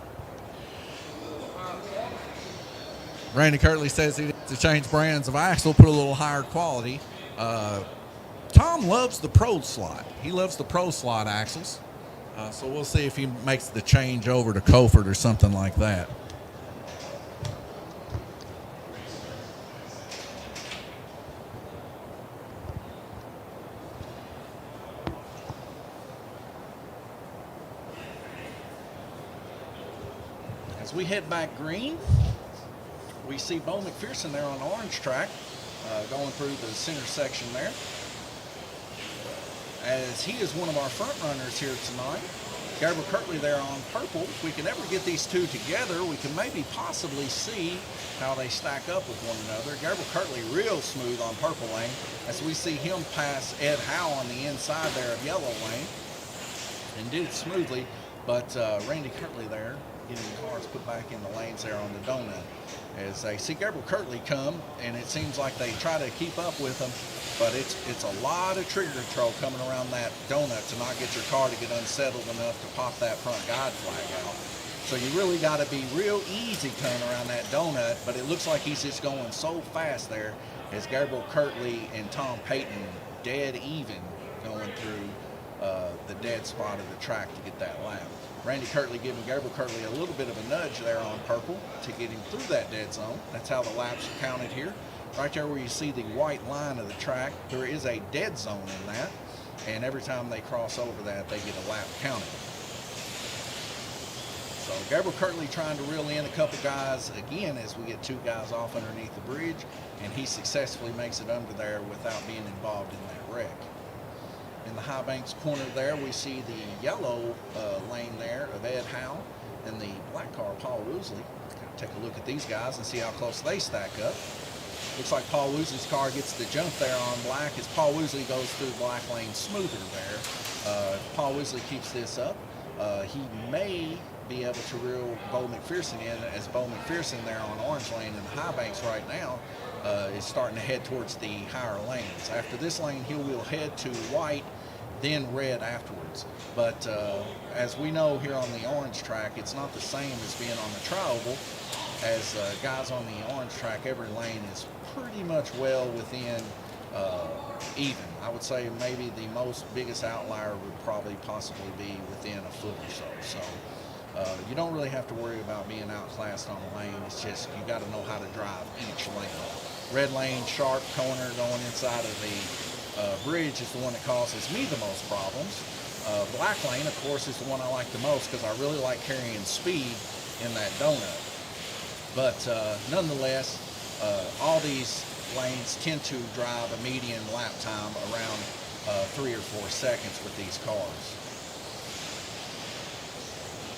Randy Kirtley says he needs to change brands of axle, put a little higher quality. Tom loves the Pro slot. He loves the Pro slot axles. So we'll see if he makes the change over to Koford or something like that. As we head back green, we see Bo McPherson there on the orange track, going through the center section there. As he is one of our front runners here tonight. Gabriel Kirtley there on purple. If we can ever get these two together, we can maybe possibly see how they stack up with one another. Gabriel Kirtley real smooth on purple lane, as we see him pass Ed Howe on the inside there of yellow lane, and did it smoothly. But Randy Kirtley there getting cars put back in the lanes there on the donut. As they see Gabriel Kirtley come, and it seems like they try to keep up with him, but it's a lot of trigger control coming around that donut to not get your car to get unsettled enough to pop that front guide flag out. So you really got to be real easy coming around that donut, but it looks like he's just going so fast there as Gabriel Kirtley and Tom Payton dead even going through the dead spot of the track to get that lap. Randy Kirtley giving Gabriel Kirtley a little bit of a nudge there on purple to get him through that dead zone. That's how the laps are counted here. Right there where you see the white line of the track, there is a dead zone in that, and every time they cross over that, they get a lap counted. So Gabriel Kirtley trying to reel in a couple guys again as we get two guys off underneath the bridge, and he successfully makes it under there without being involved in that wreck. In the high banks corner there, we see the yellow lane there of Ed Howe and the black car, Paul Woosley. Take a look at these guys and see how close they stack up. Looks like Paul Woosley's car gets the jump there on black as Paul Woosley goes through the black lane smoother there. Paul Woosley keeps this up. He may be able to reel Bo McPherson in, as Bo McPherson there on orange lane in the high banks right now is starting to head towards the higher lanes. After this lane, he will head to white, then red afterwards. But as we know here on the orange track, it's not the same as being on the tri-oval. As guys on the orange track, every lane is pretty much well within even. I would say maybe the biggest outlier would probably possibly be within a foot or so. So you don't really have to worry about being outclassed on a lane. It's just you got to know how to drive each lane. Red lane, sharp corner going inside of the bridge is the one that causes me the most problems. Black lane, of course, is the one I like the most because I really like carrying speed in that donut. But nonetheless, all these lanes tend to drive a median lap time around 3 or 4 seconds with these cars.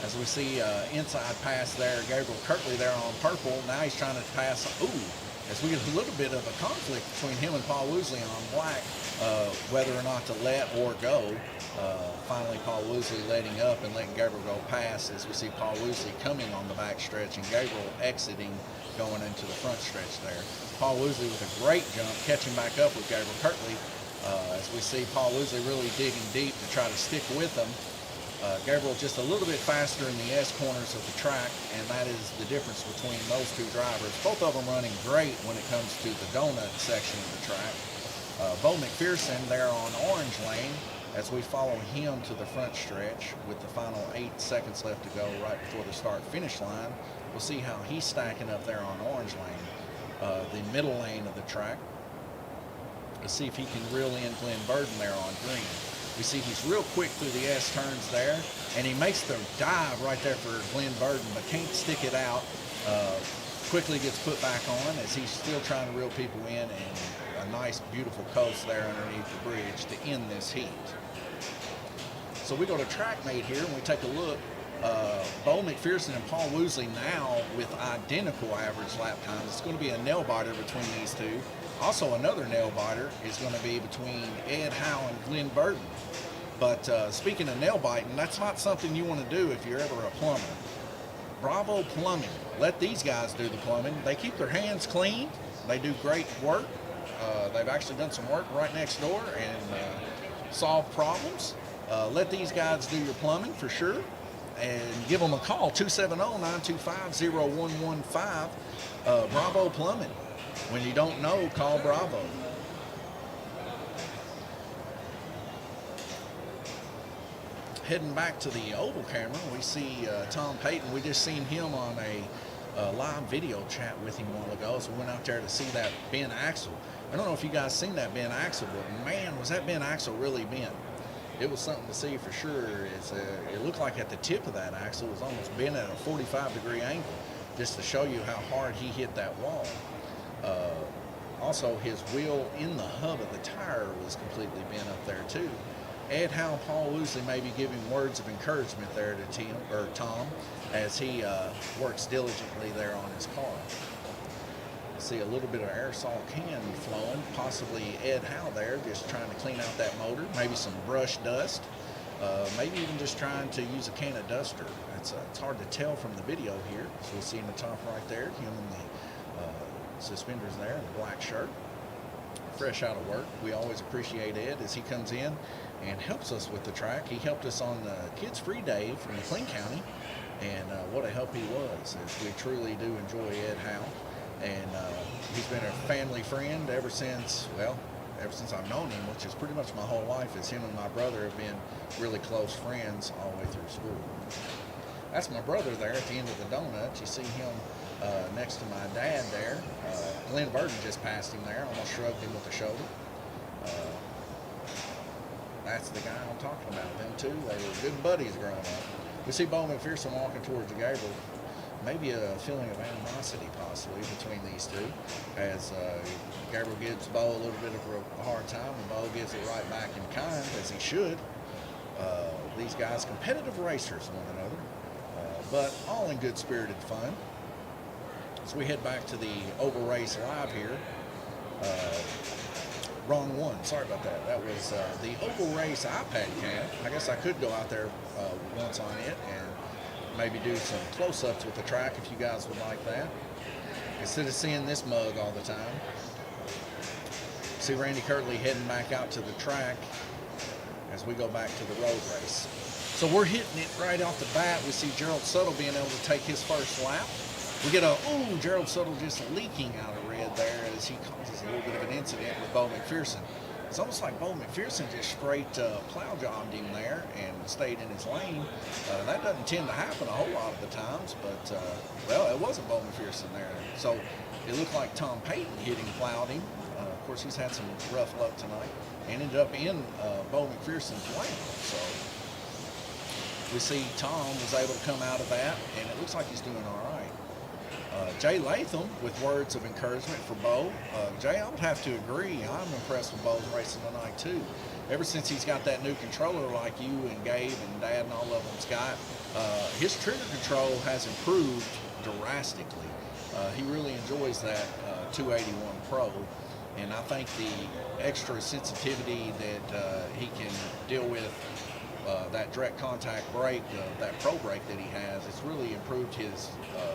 As we see inside pass there, Gabriel Kirtley there on purple. Now he's trying to pass. As we get a little bit of a conflict between him and Paul Woosley on black, whether or not to let or go. Finally, Paul Woosley letting up and letting Gabriel go past as we see Paul Woosley coming on the back stretch and Gabriel exiting going into the front stretch there. Paul Woosley with a great jump, catching back up with Gabriel Kirtley as we see Paul Woosley really digging deep to try to stick with him. Gabriel just a little bit faster in the S corners of the track, and that is the difference between those two drivers. Both of them running great when it comes to the donut section of the track. Bo McPherson there on orange lane as we follow him to the front stretch with the final 8 seconds left to go right before the start-finish line. We'll see how he's stacking up there on orange lane, the middle lane of the track. Let's see if he can reel in Glenn Burden there on green. We see he's real quick through the S turns there, and he makes the dive right there for Glenn Burden, but can't stick it out. Quickly gets put back on as he's still trying to reel people in, and a nice, beautiful coast there underneath the bridge to end this heat. So we go to TrackMate here, and we take a look. Bo McPherson and Paul Woosley now with identical average lap times. It's going to be a nail biter between these two. Also, another nail biter is going to be between Ed Howe and Glenn Burden. But speaking of nail biting, that's not something you want to do if you're ever a plumber. Bravo Plumbing. Let these guys do the plumbing. They keep their hands clean. They do great work. They've actually done some work right next door and solve problems. Let these guys do your plumbing for sure. And give them a call, 270-925-0115. Bravo Plumbing. When you don't know, call Bravo. Heading back to the oval camera, we see Tom Payton. We just seen him on a live video chat with him a while ago, so we went out there to see that Ben axle. I don't know if you guys seen that Ben axle, but man, was that Ben axle really bent. It was something to see for sure. It looked like at the tip of that axle was almost bent at a 45-degree angle, just to show you how hard he hit that wall. Also, his wheel in the hub of the tire was completely bent up there too. Ed Howe and Paul Woosley may be giving words of encouragement there to Tom as he works diligently there on his car. See a little bit of aerosol can flowing, possibly Ed Howe there just trying to clean out that motor, maybe some brush dust, maybe even just trying to use a can of duster. It's hard to tell from the video here. So we'll see in the top right there, him in the suspenders there and the black shirt, fresh out of work. We always appreciate Ed as he comes in and helps us with the track. He helped us on the Kids Free Day from McLean County, and what a help he was, as we truly do enjoy Ed Howe. And he's been a family friend ever since I've known him, which is pretty much my whole life, as him and my brother have been really close friends all the way through school. That's my brother there at the end of the donut. You see him next to my dad there. Glenn Burden just passed him there, almost shrugged him with the shoulder. That's the guy I'm talking about. Them two, they were good buddies growing up. We see Bo McPherson walking towards Gabriel. Maybe a feeling of animosity possibly between these two, as Gabriel gives Bo a little bit of a hard time, and Bo gives it right back in kind, as he should. These guys, competitive racers, one another, but all in good-spirited fun. As we head back to the Oval Race Live here, wrong one, sorry about that. That was the Oval Race iPad cam. I guess I could go out there once on it and maybe do some close-ups with the track if you guys would like that, instead of seeing this mug all the time. See Randy Kirtley heading back out to the track as we go back to the road race. So we're hitting it right off the bat. We see Gerald Suttle being able to take his first lap. We get Gerald Suttle just leaking out of red there as he causes a little bit of an incident with Bo McPherson. It's almost like Bo McPherson just straight plow jobbed him there and stayed in his lane. That doesn't tend to happen a whole lot of the times, but, it wasn't Bo McPherson there. So it looked like Tom Payton hit him, plowed him. Of course, he's had some rough luck tonight and ended up in Bo McPherson's lane. So we see Tom was able to come out of that, and it looks like he's doing all right. Jay Latham with words of encouragement for Bo. Jay, I would have to agree. I'm impressed with Bo's racing tonight too. Ever since he's got that new controller like you and Gabe and Dad and all of them's got, his trigger control has improved drastically. He really enjoys that 281 Pro, and I think the extra sensitivity that he can deal with that direct contact brake, that Pro brake that he has, it's really improved his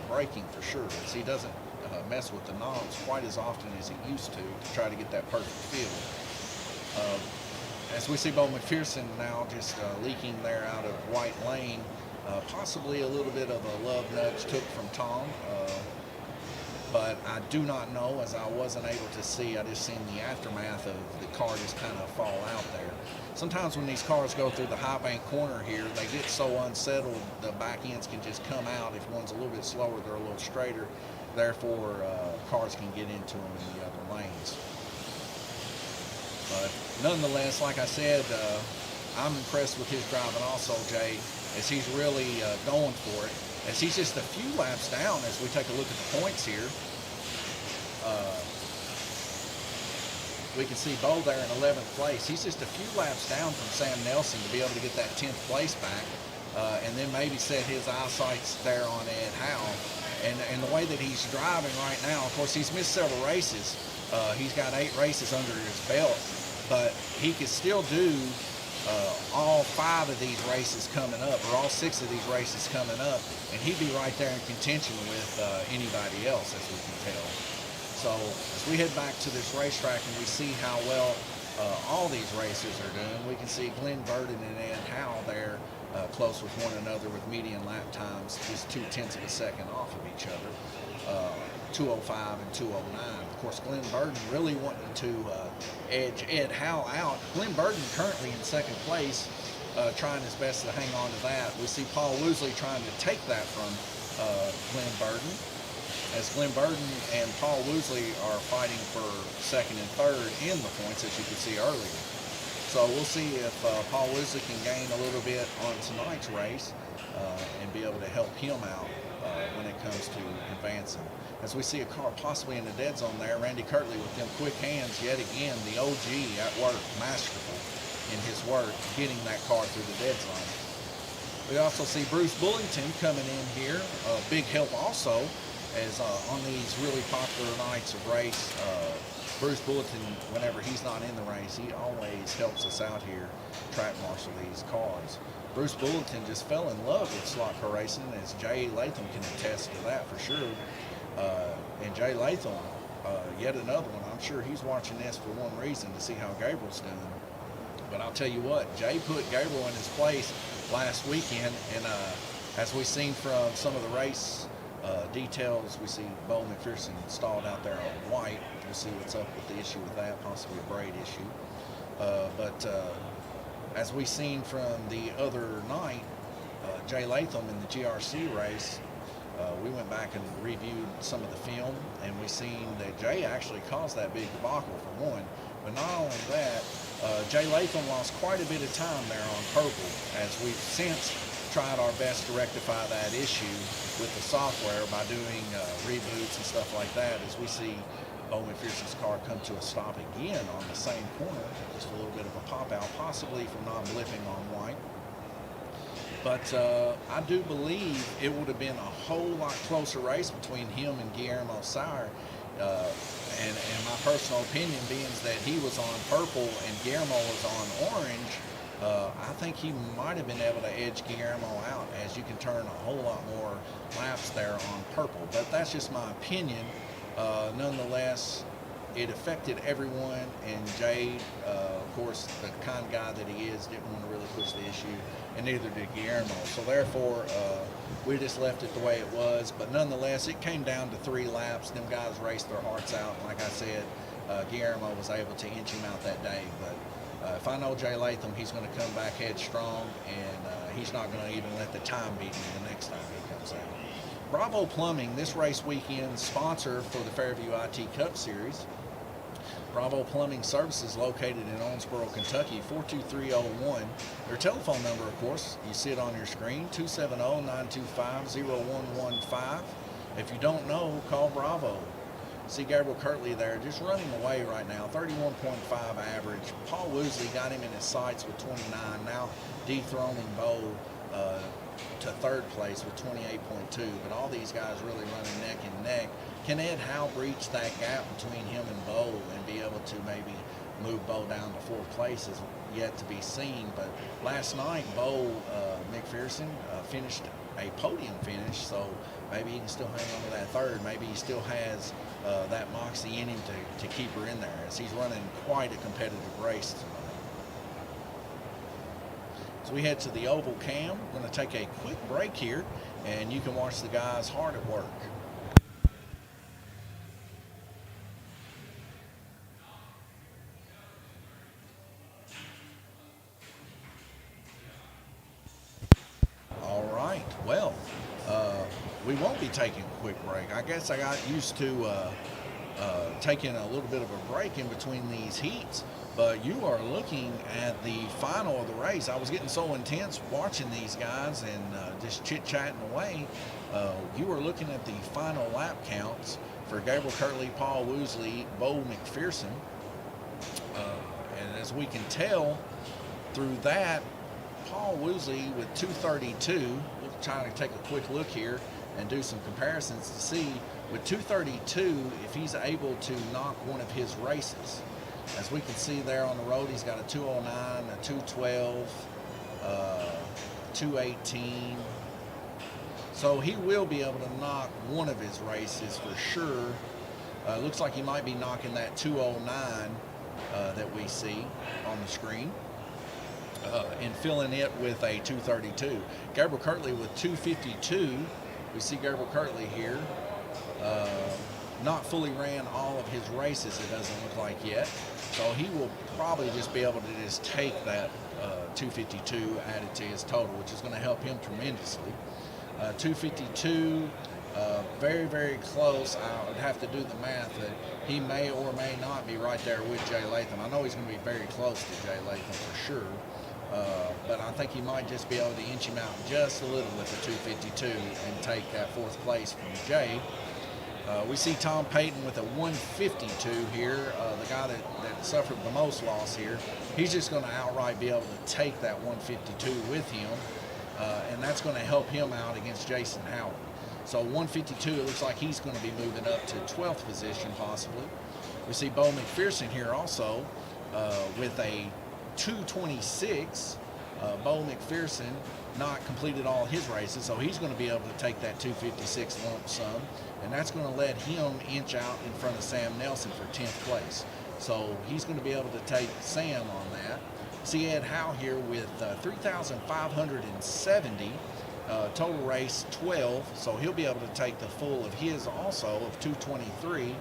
braking for sure. As he doesn't mess with the knobs quite as often as he used to try to get that perfect feel. as we see Bo McPherson now just leaking there out of White Lane, possibly a little bit of a love nudge took from Tom. But I do not know, as I wasn't able to see. I just seen the aftermath of the car just kind of fall out there. Sometimes when these cars go through the high bank corner here, they get so unsettled, the back ends can just come out. If one's a little bit slower, they're a little straighter. Therefore, cars can get into them in the other lanes. But nonetheless, like I said, I'm impressed with his driving also, Jay, as he's really going for it. As he's just a few laps down as we take a look at the points here. We can see Bo there in 11th place. He's just a few laps down from Sam Nelson to be able to get that 10th place back. And then maybe set his eyesights there on Ed Howe. And the way that he's driving right now, of course, he's missed several races. He's got 8 races under his belt, but he could still do all 5 of these races coming up, or all 6 of these races coming up, and he'd be right there in contention with anybody else, as we can tell. So as we head back to this racetrack and we see how well all these racers are doing, we can see Glenn Burden and Ed Howe there close with one another with median lap times just 0.2 of a second off of each other. 205 and 209. Of course, Glenn Burden really wanting to edge Ed Howe out. Glenn Burden currently in 2nd place, trying his best to hang on to that. We see Paul Woosley trying to take that from Glenn Burden, as Glenn Burden and Paul Woosley are fighting for 2nd and 3rd in the points, as you could see earlier. So we'll see if Paul Woosley can gain a little bit on tonight's race and be able to help him out when it comes to advancing. As we see a car possibly in the dead zone there, Randy Kirtley with them quick hands yet again, the OG at work, masterful in his work, getting that car through the dead zone. We also see Bruce Bullington coming in here, a big help also, as on these really popular nights of race, Bruce Bullington, whenever he's not in the race, he always helps us out here, track marshal these cars. Bruce Bullington just fell in love with slot car racing, as Jay Latham can attest to that for sure. And Jay Latham, yet another one. I'm sure he's watching this for one reason, to see how Gabriel's doing. But I'll tell you what, Jay put Gabriel in his place last weekend, and as we've seen from some of the race details, we see Bo McPherson stalled out there on white. We'll see what's up with the issue with that, possibly a braid issue. But as we've seen from the other night, Jay Latham in the GRC race, we went back and reviewed some of the film, and we seen that Jay actually caused that big debacle for one. But not only that, Jay Latham lost quite a bit of time there on purple, as we've since tried our best to rectify that issue with the software by doing reboots and stuff like that, as we see Bo McPherson's car come to a stop again on the same corner. Just a little bit of a pop out, possibly from non-blipping on white. But I do believe it would have been a whole lot closer race between him and Guillermo Sauer. And my personal opinion being that he was on purple and Guillermo was on orange, I think he might have been able to edge Guillermo out, as you can turn a whole lot more laps there on purple. But that's just my opinion. Nonetheless, it affected everyone, and Jay, of course, the kind of guy that he is, didn't want to really push the issue, and neither did Guillermo. So therefore, we just left it the way it was. But nonetheless, it came down to 3 laps. Them guys raced their hearts out. And like I said, Guillermo was able to inch him out that day. But if I know Jay Latham, he's going to come back headstrong, and he's not going to even let the time beat him the next time he comes out. Bravo Plumbing, this race weekend, sponsor for the Fairview IT Cup Series. Bravo Plumbing Services, located in Owensboro, Kentucky, 42301. Their telephone number, of course, you see it on your screen, 270-925-0115. If you don't know, call Bravo. See Gabriel Kirtley there, just running away right now, 31.5 average. Paul Woosley got him in his sights with 29, now dethroning Bo to 3rd place with 28.2. But all these guys really running neck and neck. Can Ed Howe breach that gap between him and Bo and be able to maybe move Bo down to 4th place is yet to be seen. But last night, Bo McPherson finished a podium finish, so maybe he can still hang on to that 3rd. Maybe he still has that moxie in him to keep her in there, as he's running quite a competitive race tonight. As we head to the oval cam, we're going to take a quick break here, and you can watch the guys hard at work. All right, well, we won't be taking a quick break. I guess I got used to taking a little bit of a break in between these heats, but you are looking at the final of the race. I was getting so intense watching these guys and just chit-chatting away. You are looking at the final lap counts for Gabriel Kirtley, Paul Woosley, Bo McPherson. And as we can tell through that, Paul Woosley with 232, we'll try to take a quick look here and do some comparisons to see with 232 if he's able to knock one of his races. As we can see there on the road, he's got a 209, a 212, 218. So he will be able to knock one of his races for sure. Looks like he might be knocking that 209 that we see on the screen. And filling it with a 232. Gabriel Kirtley with 252. We see Gabriel Kirtley here. Not fully ran all of his races, it doesn't look like yet. So he will probably just be able to just take that 252 added to his total, which is going to help him tremendously. 252, very, very close. I would have to do the math that he may or may not be right there with Jay Latham. I know he's going to be very close to Jay Latham for sure. But I think he might just be able to inch him out just a little with the 252 and take that fourth place from Jay. We see Tom Payton with a 152 here, the guy that suffered the most loss here. He's just going to outright be able to take that 152 with him, and that's going to help him out against Jason Howard. So 152, it looks like he's going to be moving up to 12th position possibly. We see Bo McPherson here also with a 226. Bo McPherson not completed all his races, so he's going to be able to take that 256 lump sum, and that's going to let him inch out in front of Sam Nelson for 10th place. So he's going to be able to take Sam on that. See Ed Howe here with 3,570, total race 12, so he'll be able to take the full of his also of 223.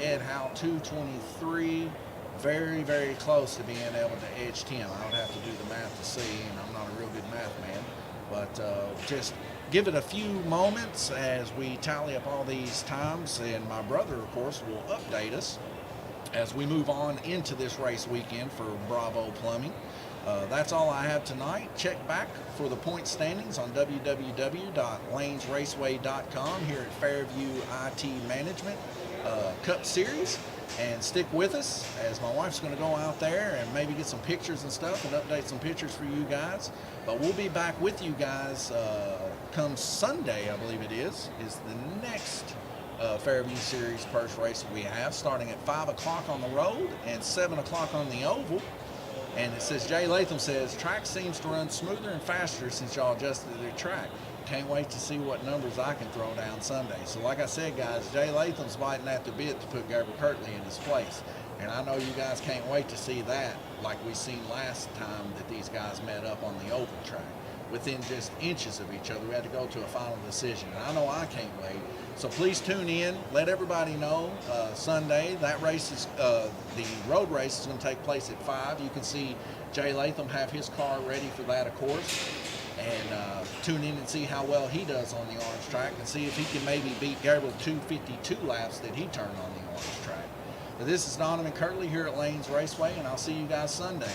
Ed Howe 223. Very, very close to being able to edge 10. I would have to do the math to see, and I'm not a real good math man. But just give it a few moments as we tally up all these times, and my brother, of course, will update us as we move on into this race weekend for Bravo Plumbing. That's all I have tonight. Check back for the point standings on www.lanesraceway.com here at Fairview IT Management Cup Series. And stick with us as my wife's going to go out there and maybe get some pictures and stuff and update some pictures for you guys. But we'll be back with you guys come Sunday, I believe it is the next Fairview Series purse race we have, starting at 5 o'clock on the road and 7 o'clock on the oval. And it says, Jay Latham says, track seems to run smoother and faster since y'all adjusted the track. Can't wait to see what numbers I can throw down Sunday. So like I said, guys, Jay Latham's biting at the bit to put Gabriel Kirtley in his place. And I know you guys can't wait to see that, like we seen last time that these guys met up on the oval track. Within just inches of each other, we had to go to a final decision. And I know I can't wait. So please tune in. Let everybody know Sunday. That race is, the road race is going to take place at 5. You can see Jay Latham have his car ready for that, of course. And tune in and see how well he does on the orange track and see if he can maybe beat Gabriel 252 laps that he turned on the orange track. But this is Donovan Kirtley here at Lanes Raceway, and I'll see you guys Sunday.